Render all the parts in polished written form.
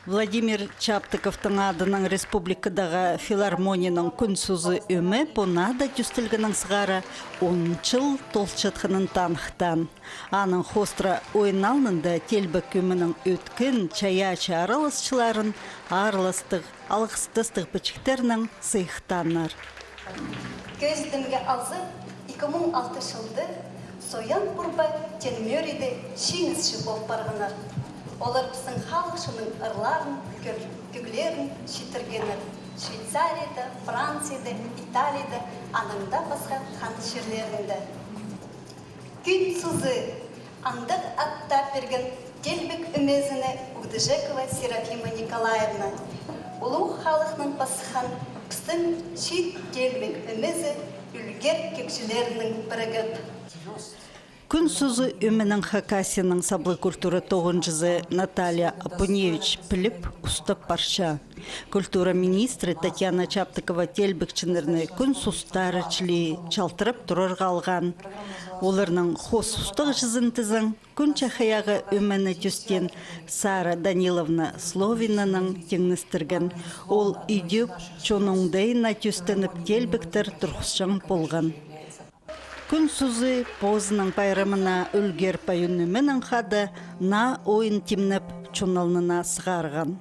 Владимир Чаптыковтың адының республикадағы филармонияның күнсузы өмі понада түстілгінің сығары 10 жыл толчытқының танықтан. Аның хостра ойналнында телбік өмінің өткін чаячы аралысшыларын арылыстық, алғыстыстық бічіктерінің сыйықтанар. Көздімге алзы 2006 жылды соян бұрбай тенмөриде шеңізші болып барғанар. Олар біздің халықшының ырларын, күглерін шетіргенір. Швейцарияда, Францияда, Италияда, аныңда басқа қан шерлерінде. Күн сузы андық аттап берген телбік өмезіне Угдыжекова Серафима Николаевна. Улу халықның басқан біздің шет телбік өмезі үлгер кекшілерінің бірігіп. Күнсузы өмінің хакасияның саблы культура 9-жызы Наталья Апуневич піліп ұстап барша. Культура министрі Татьяна Чаптыкова телбікчінеріні күнсустары чілі чалтырып тұрырға алған. Оларның хос ұстық жызынтызың күн чахаяғы өміні түстен Сара Даниловна Словинаның теңністірген. Ол үйдеп чоныңдайына түстеніп телбіктір тұрқышың болған. Күнсузы позының байрамына үлгер пайынымының қады на ойын темніп чоналнына сығарған.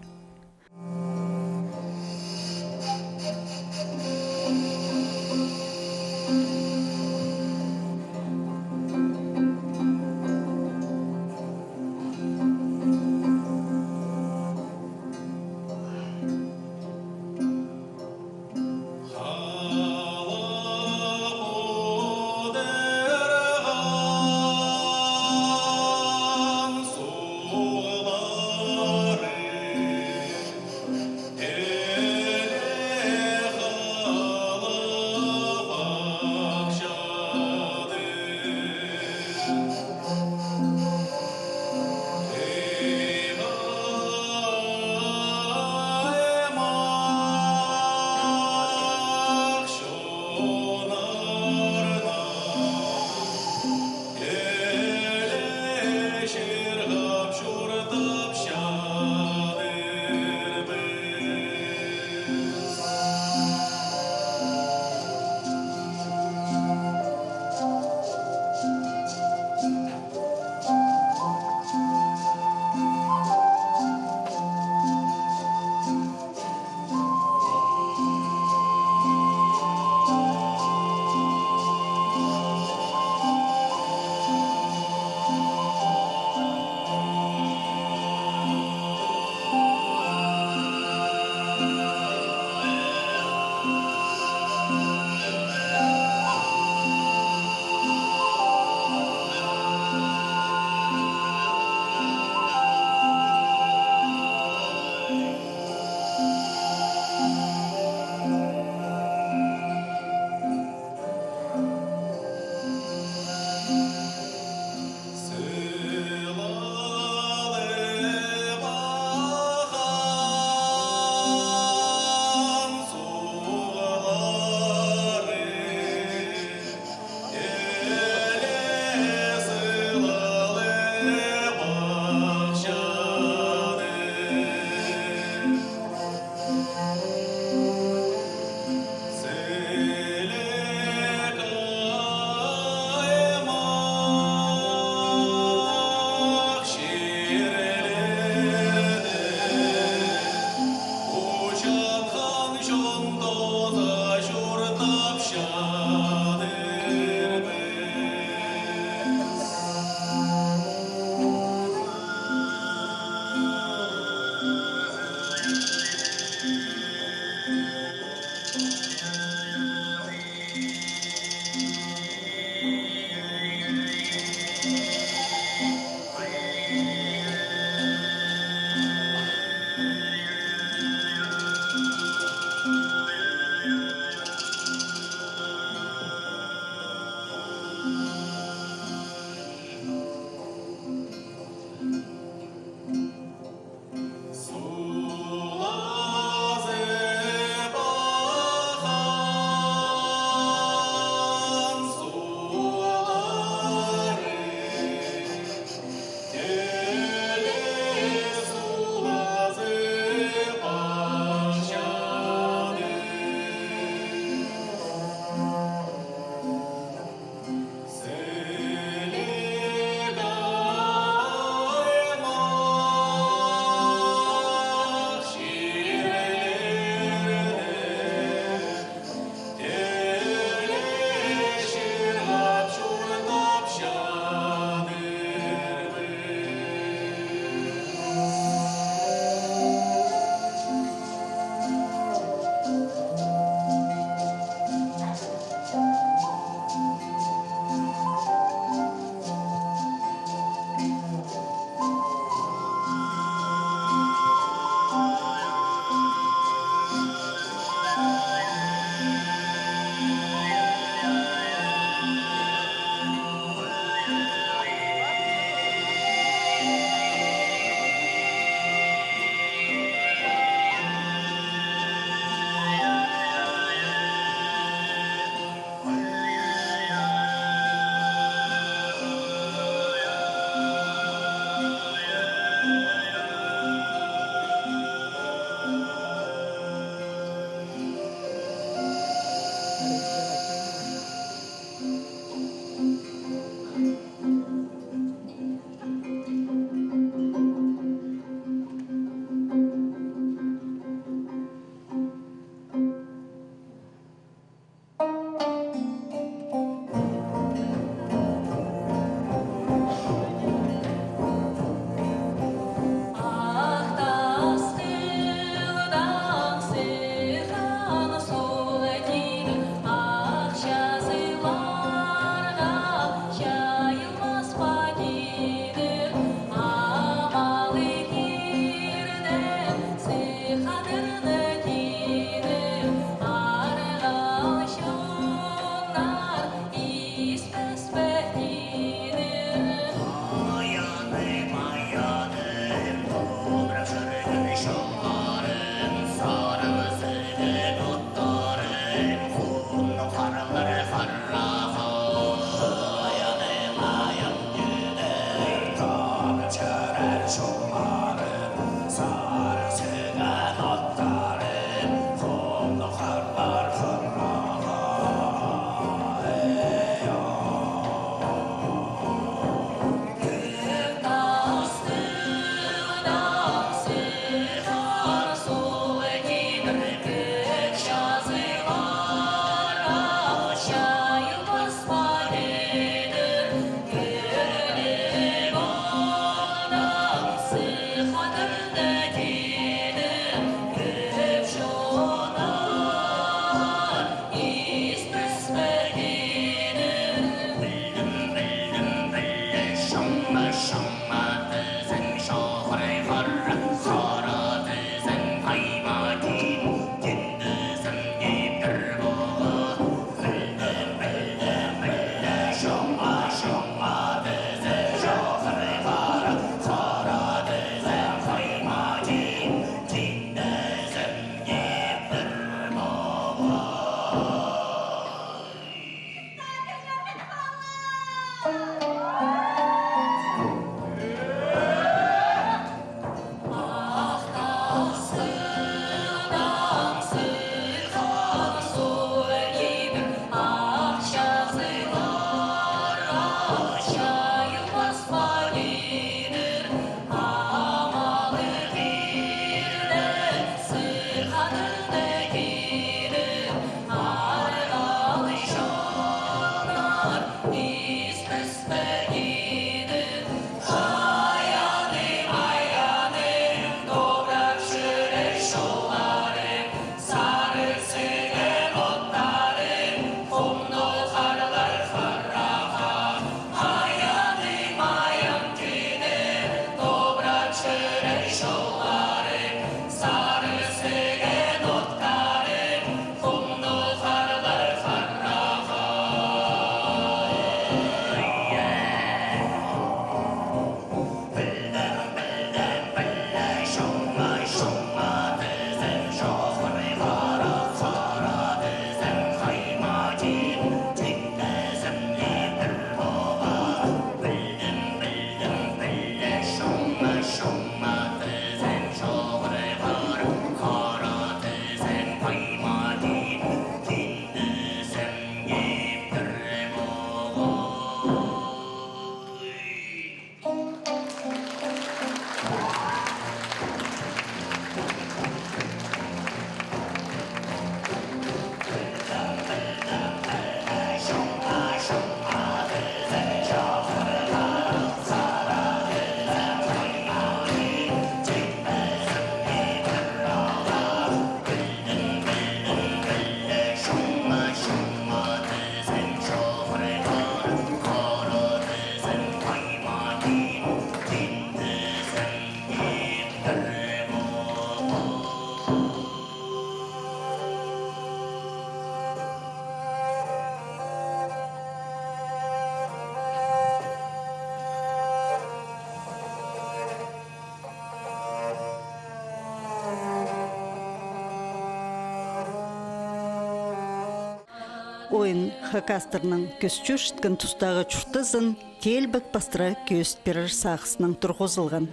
Ойын хакастырның көсчү шытқын тұстағы чұртызын телбік бастыра көст берір сақысының тұрғызылған.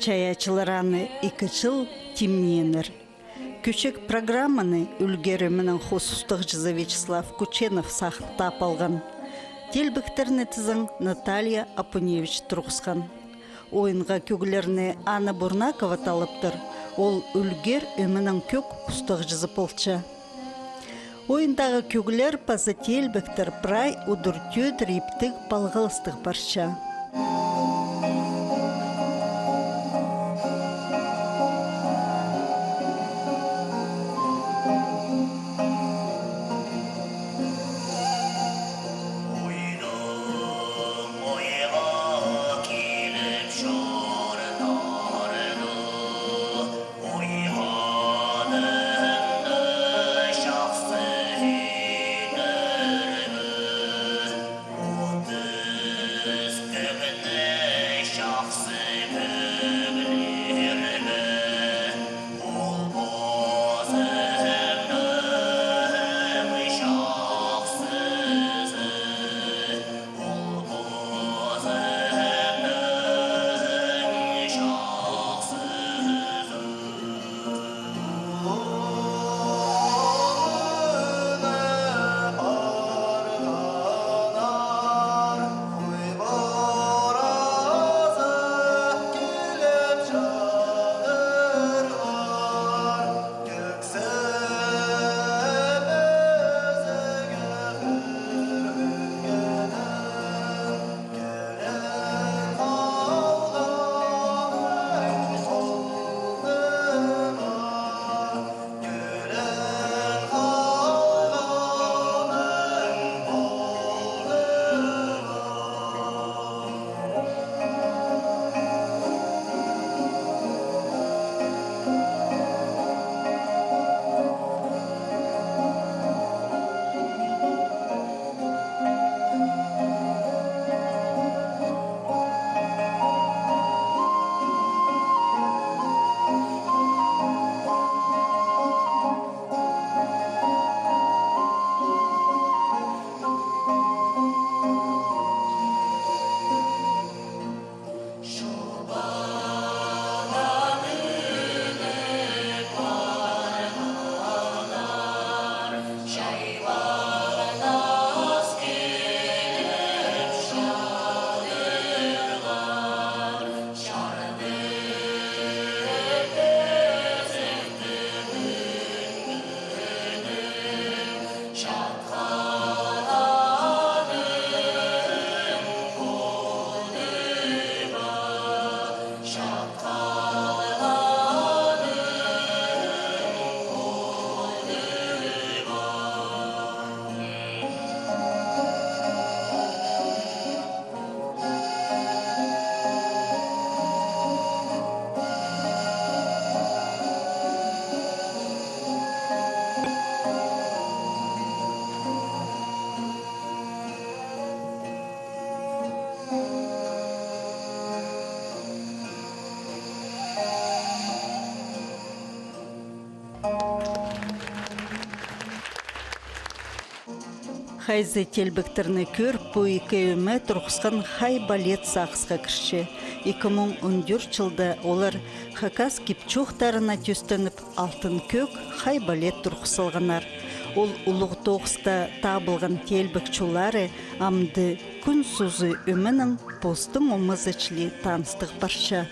Чаячылараны 2 жыл тимненір. Күчек программаны үлгерімінің хосустық жызы Вячеслав Кученов сақыттап алған. Телбіктеріні тізін Наталья Апуневич тұрғызған. Ойынға көгілеріне Анна Бурнакова талыптыр. Ол үлгер өмінің көк ұстық жызы болча. Ойындағы көгілер пазы телбіктір прай удыртөд рептік балғылыстық барша. Хайзы телбіктеріні көріп, бұй көйімі тұрғысқан хай балет сақысқа кірші. 2014 жылда олар Хакас кипчухтарына төстеніп алтын көк хай балет тұрқысылғанар. Ол ұлық тоғыста табылған телбік чулары амды күн сузы өмінің постың омызычлі таныстық барша.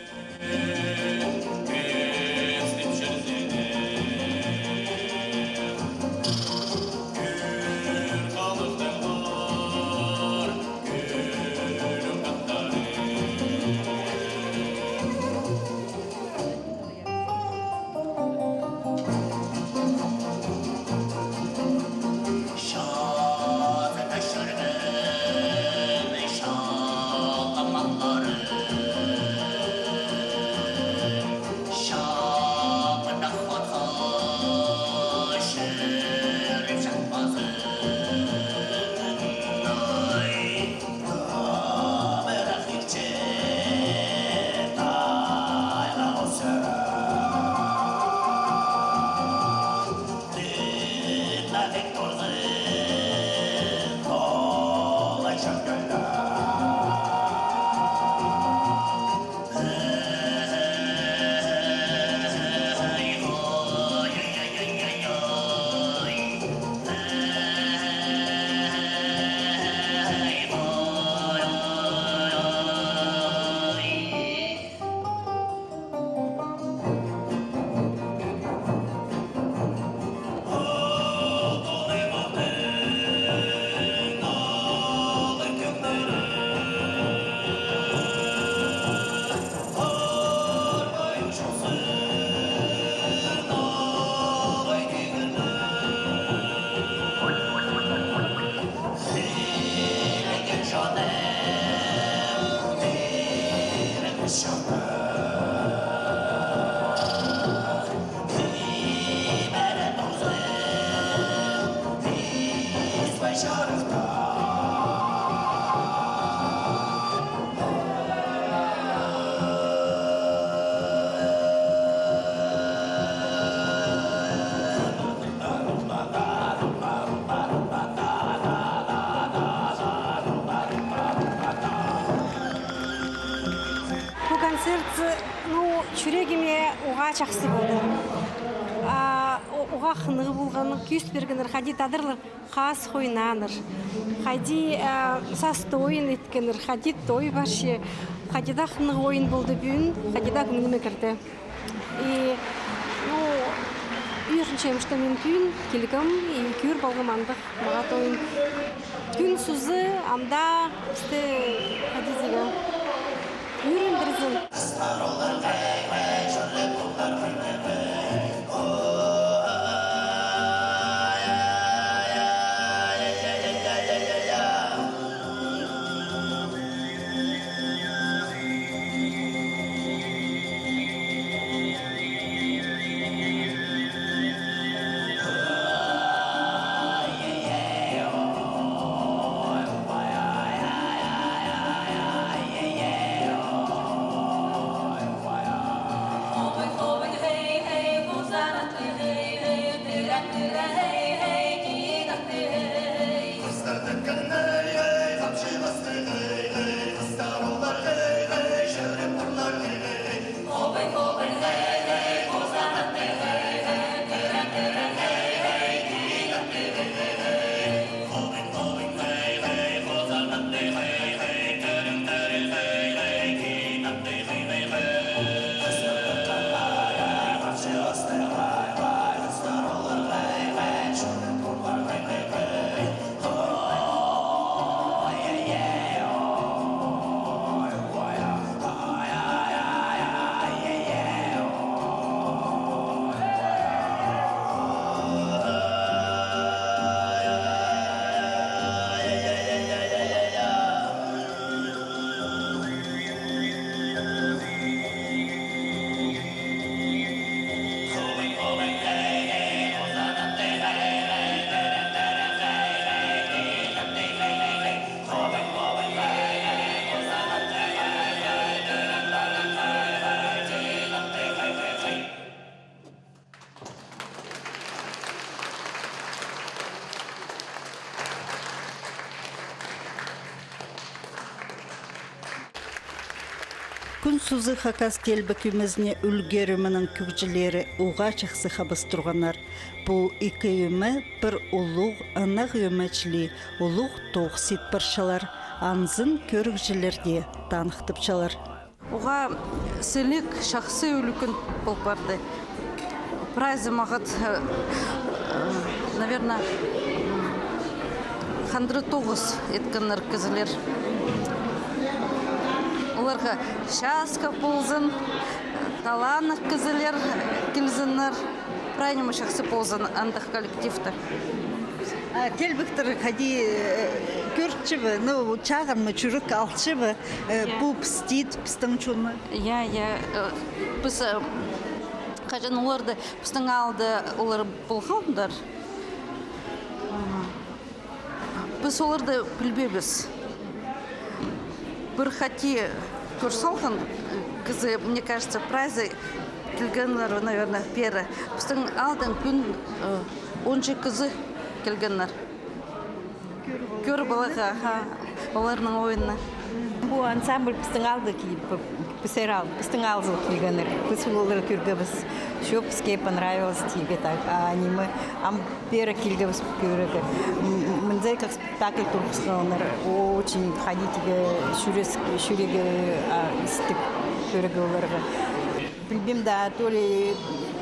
Жүрегіме оға жақсы болды. Оға қынығы болғаны күйіс бергенір, қади тадырлар қас қойнаныр. Қади састойын еткенір, қади той баршы. Қадида қынығы ойын болды бүйін, қадида күніне кірді. Үйіршіншем үшті мен бүйін, келгім, күйір балғымандық маға тойын. Күн сузы, амда, үсті қадидегі. Үйіріндірізін. Hey, hey. Күн сузы хакас телбік өмізіне үлгерімінің күгжілері уға чықсы қабыс тұрғанар. Бұл екі өмі бір ұлуғ анақ өмәчілі, ұлуғ тоғсит біршалар, анзын көрікжілерде танықтыпчалар. Уға селек шақсы үлікін бұл барды. Прайзы мағыт, наверное, 109 еткінлер кізілер. Оларға шаска болзын, таланық кізілер келзінлер. Прайнымы шақсы болзын андық коллективті. Телбіктір қади көртші бі, чағын мы чүрік алтшы бі, бұл пістейді пістің чуны? Біз қажан оларды пістің алды олар болғандар. Біз оларды білбебіз. Бір хати көрсалған кізі, мне кажется, прайзы келгенлер, наверное, пері. Біздің алдың күн 10 кізі келгенлер. Көр балаға, оларының ойынына. Бұл ансамбль біздің алды біздің алды келгенлер. Біз олары көргіміз. Все бізге понравилось тебе так. А аниме, пері келгіміз көрігі. Мынзай как спектакль тұрғысылыныр. Очень ходить шүрегі істік көрігі оларға. Білбем да, то ли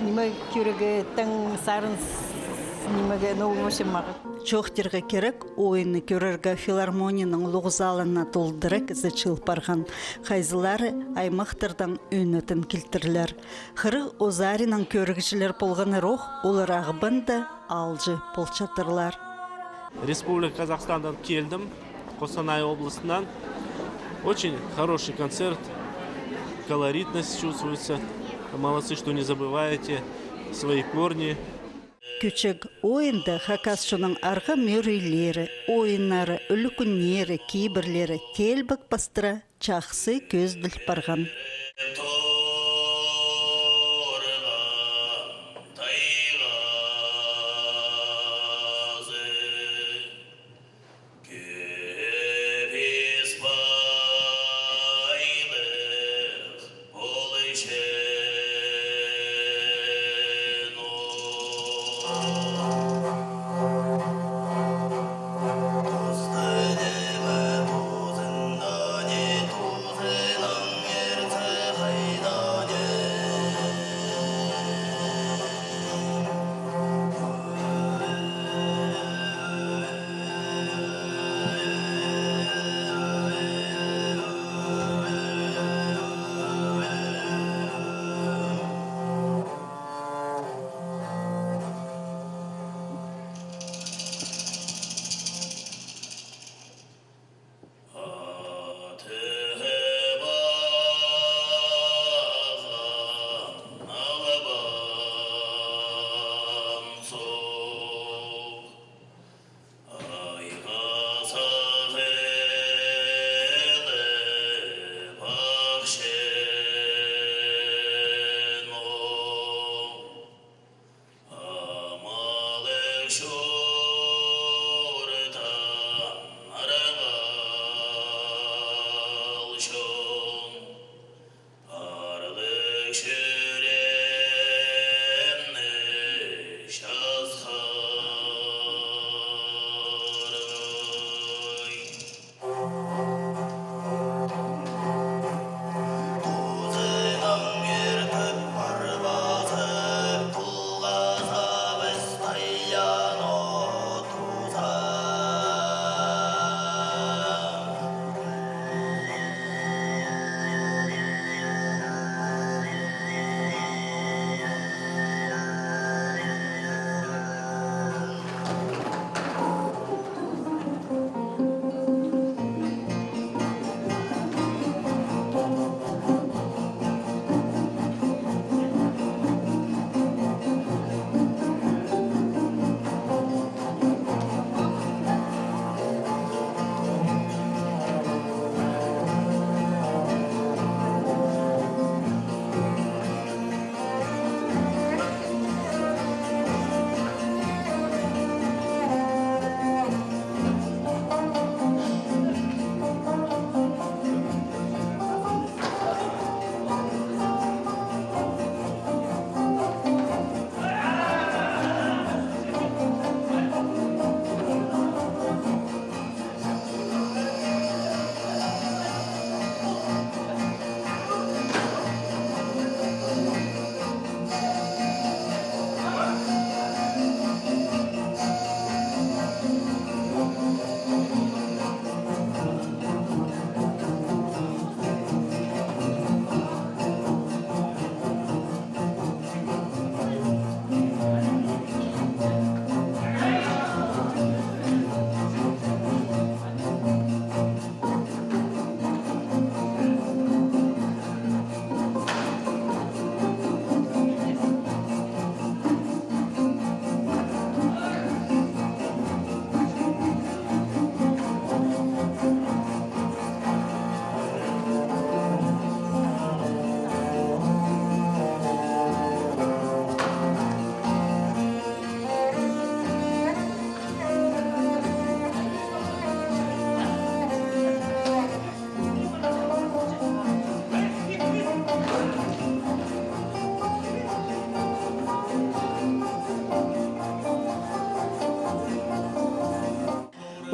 неме көрігі тың сарын немеге новым мағы. Чоқтырға керек ойыны көрерге филармонияның лұғзалына толдырық зачыл барған. Қайзылары аймақтырдан өнетін келтірлер. Қыры Озаринан көрігішілер болғаны роқ, олар ағыбында алжы болчатырлар. Республика Казахстандан келдім, Қостанай облысынан. Очень хороший концерт, колоритность чувствуется. Молодцы, что не забываете свои корни. Küçük oyunda Хакасшының арғы мөрейлері, ойынары, үлікінері, кейбірлері телбік бастыра чақсы көзділ барған.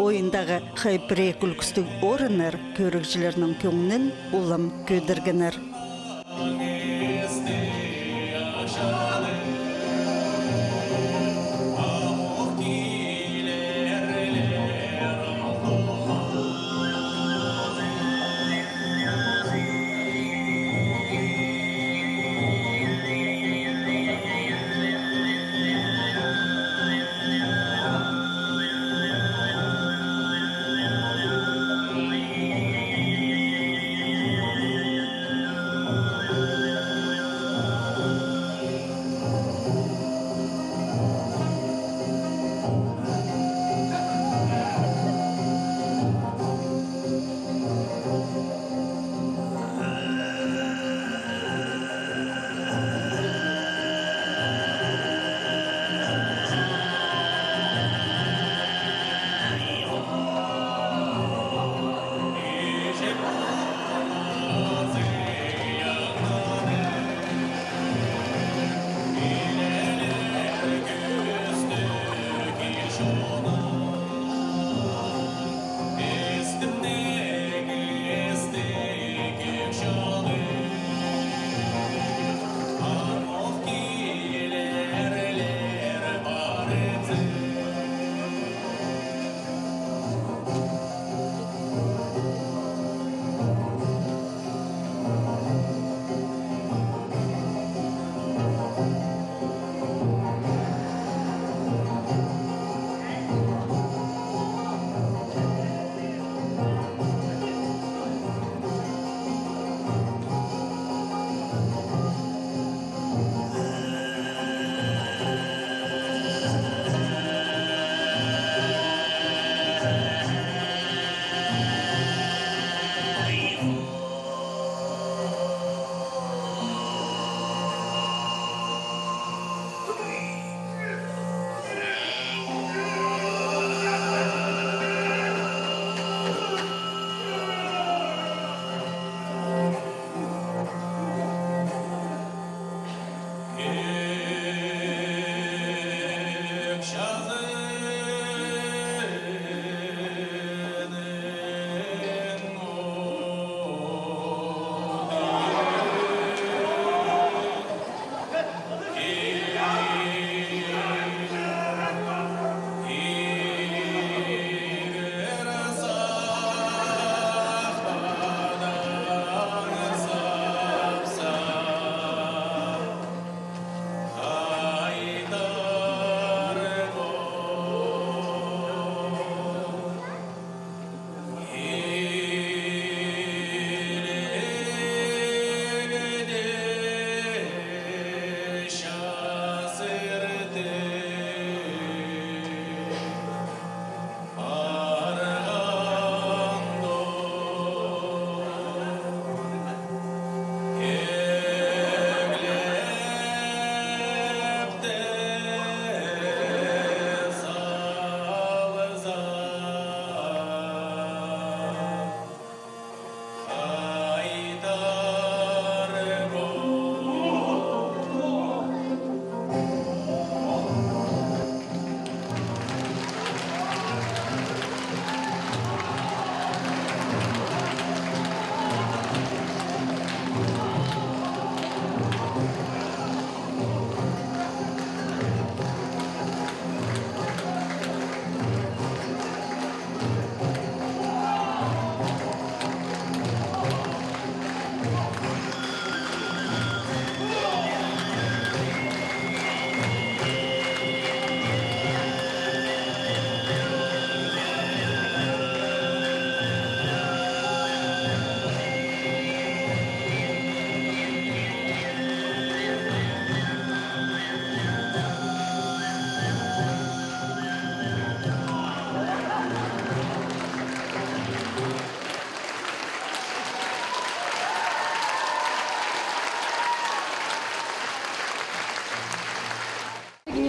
Ойындағы хайпрек үлкістік орыныр көрікшілерінің көңінін улам көдіргінір.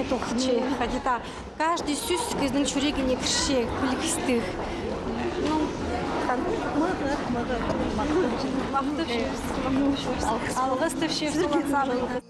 Тухче, хадита. Каждый сүз көздің жүрегіне кірше, күлікістік. Ну, алғыз төвшеп солатсаның.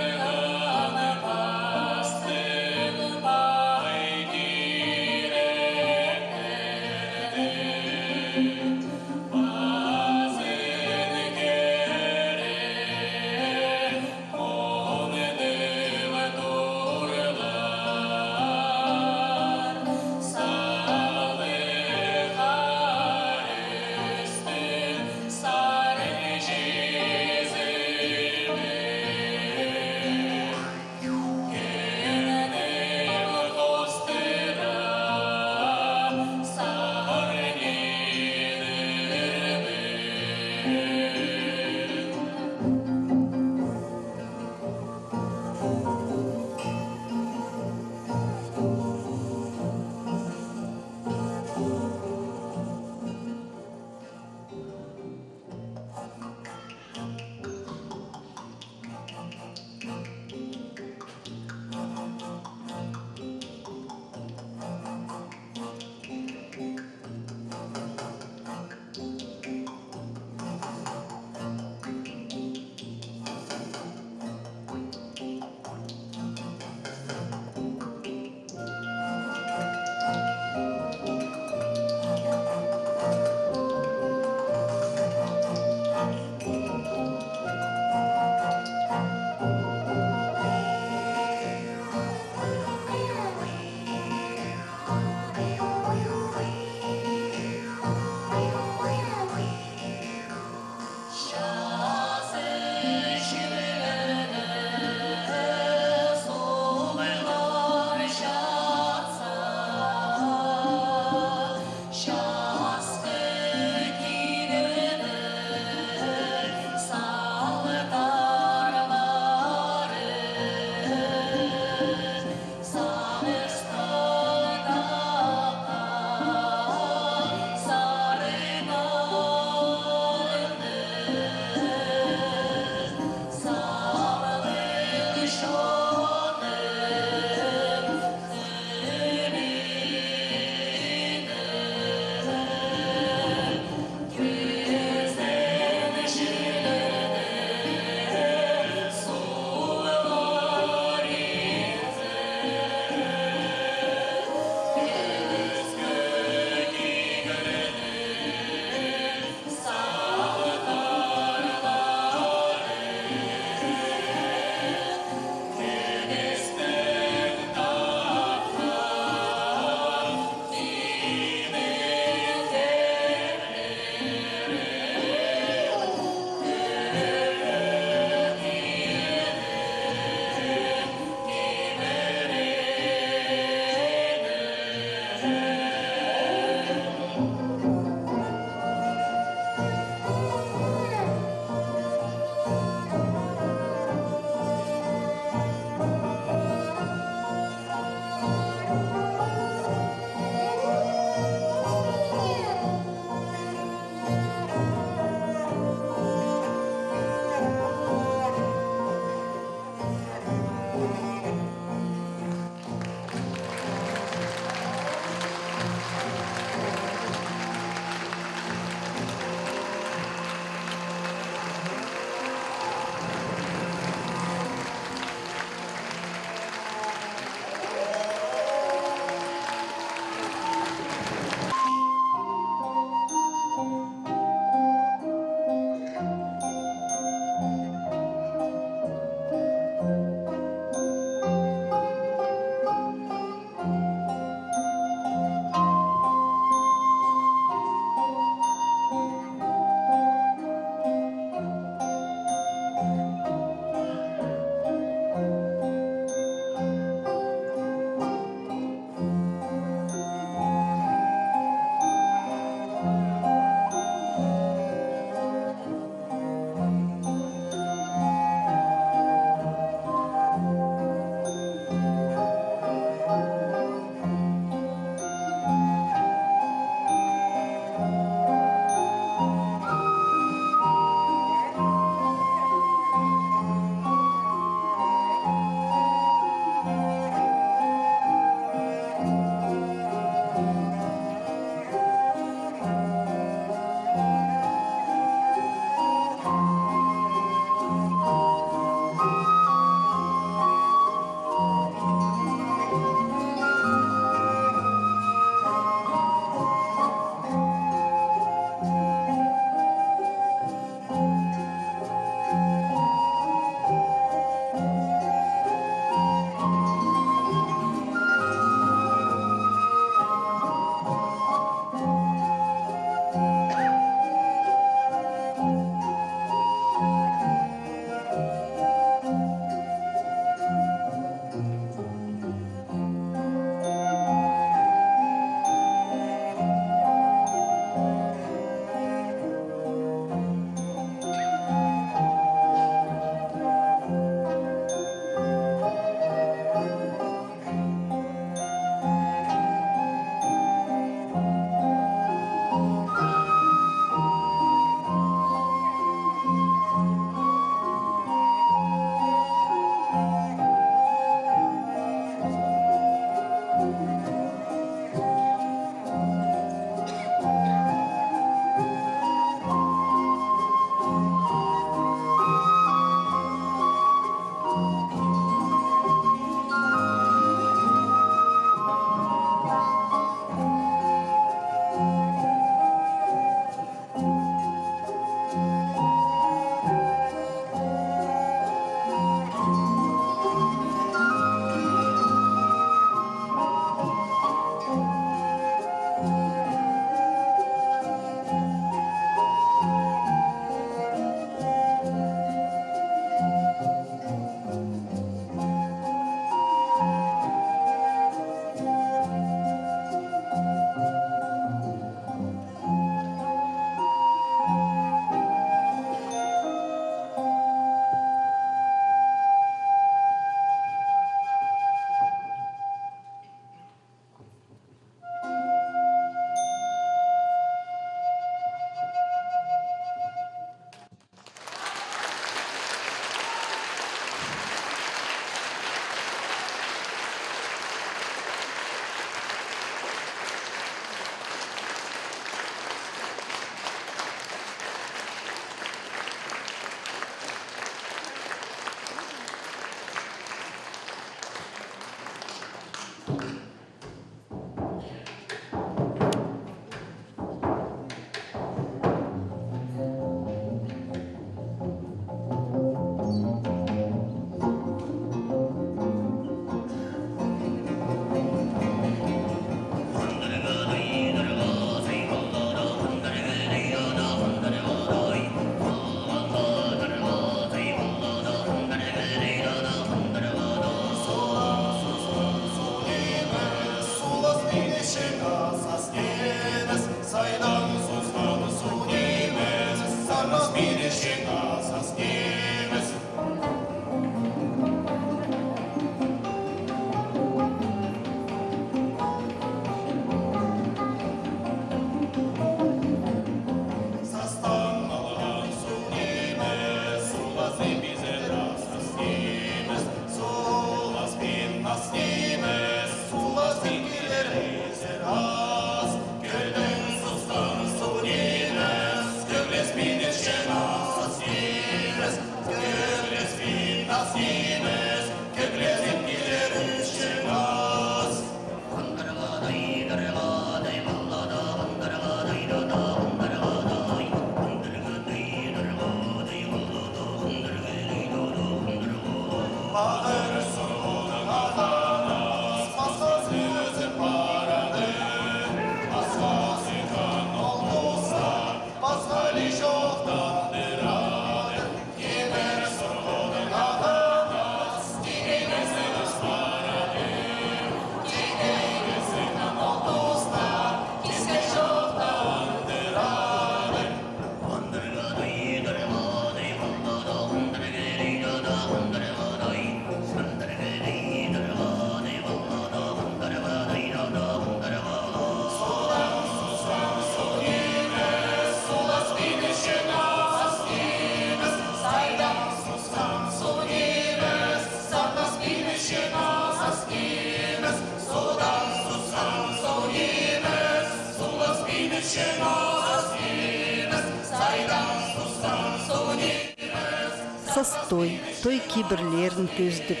Састой, той кибірлерін көздіп,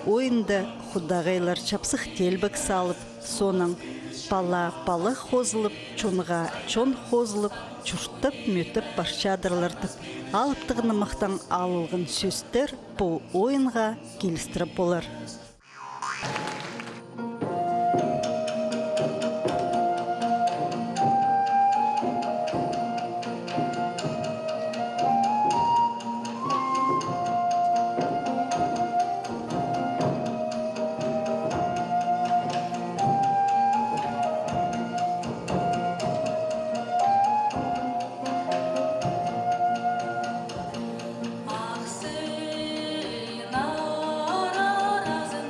ойында худағайлар чапсық телбік салып, соның пала хозылып, чонға чон хозылып, чұрттып мөтіп баршадырлардып, алыптығыны мақтан алылғын сөстер бұл ойынға келістіріп болар. Arazın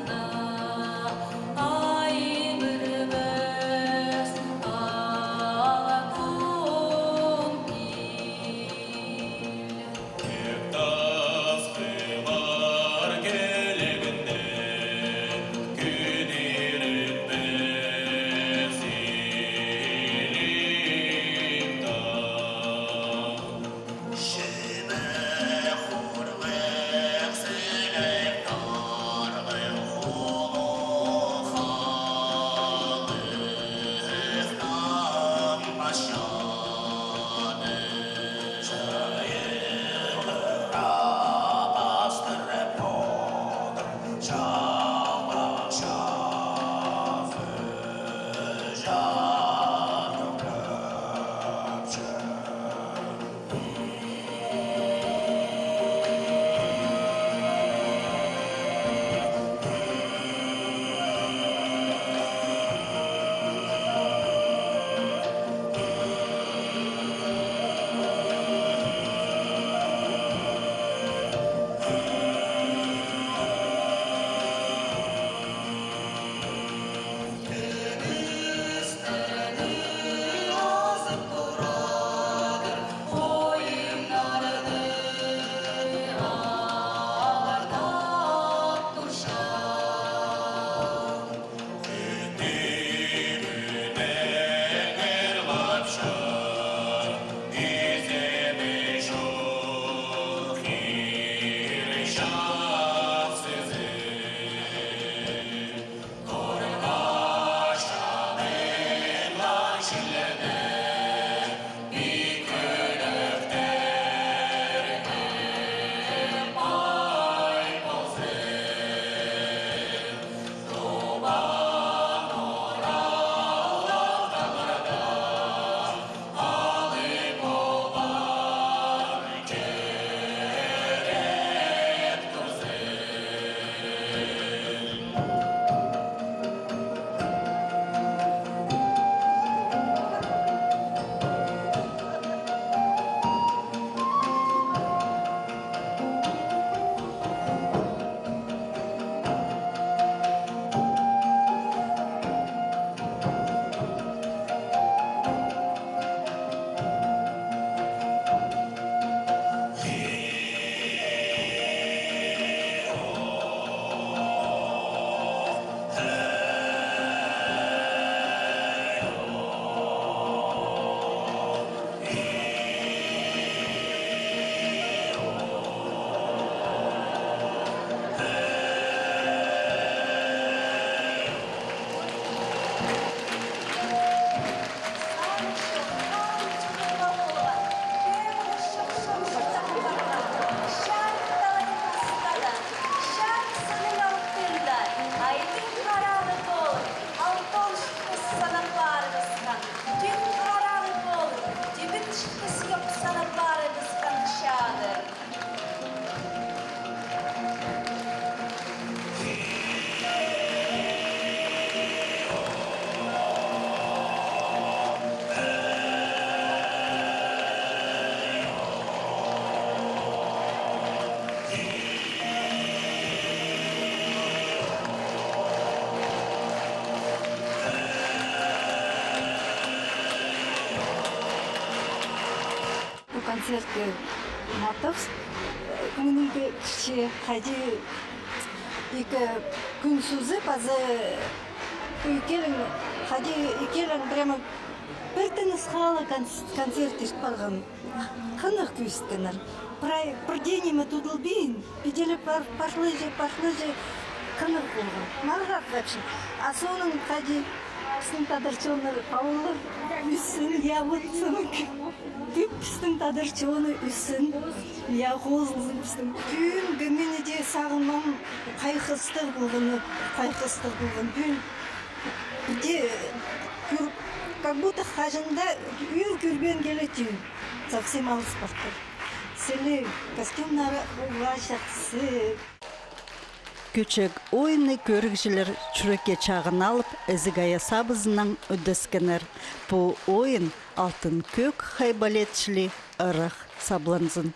концертке матовс. Күнінгі кіші қайди екі күн сөзі базы үйкелің, қайди үйкелің прямо бірдің ысқалы концерт ешіп барған қынық күйістінір. Бір денемі тұдылбейін, беделі парлыжы қынық болған. Марғақ ғапшын. А соның қайди Пістің тадырчуыны ауылы үсін, я бұтсын. Көп пістің тадырчуыны үсін, я қозылсын пістің. Бүгін гүмені де сағынмам қайқыстық болған. Бүгін де как будто қажында үйір көрген келетін. Совсем алыс бақтыр. Селі костюмнары ұға жақсы. Küçük oyunu görgücüler çüreke çağın alıp ezigaya sabızından ödeskener. Bu oyun altın kök haybaletçili ırıq sablansın.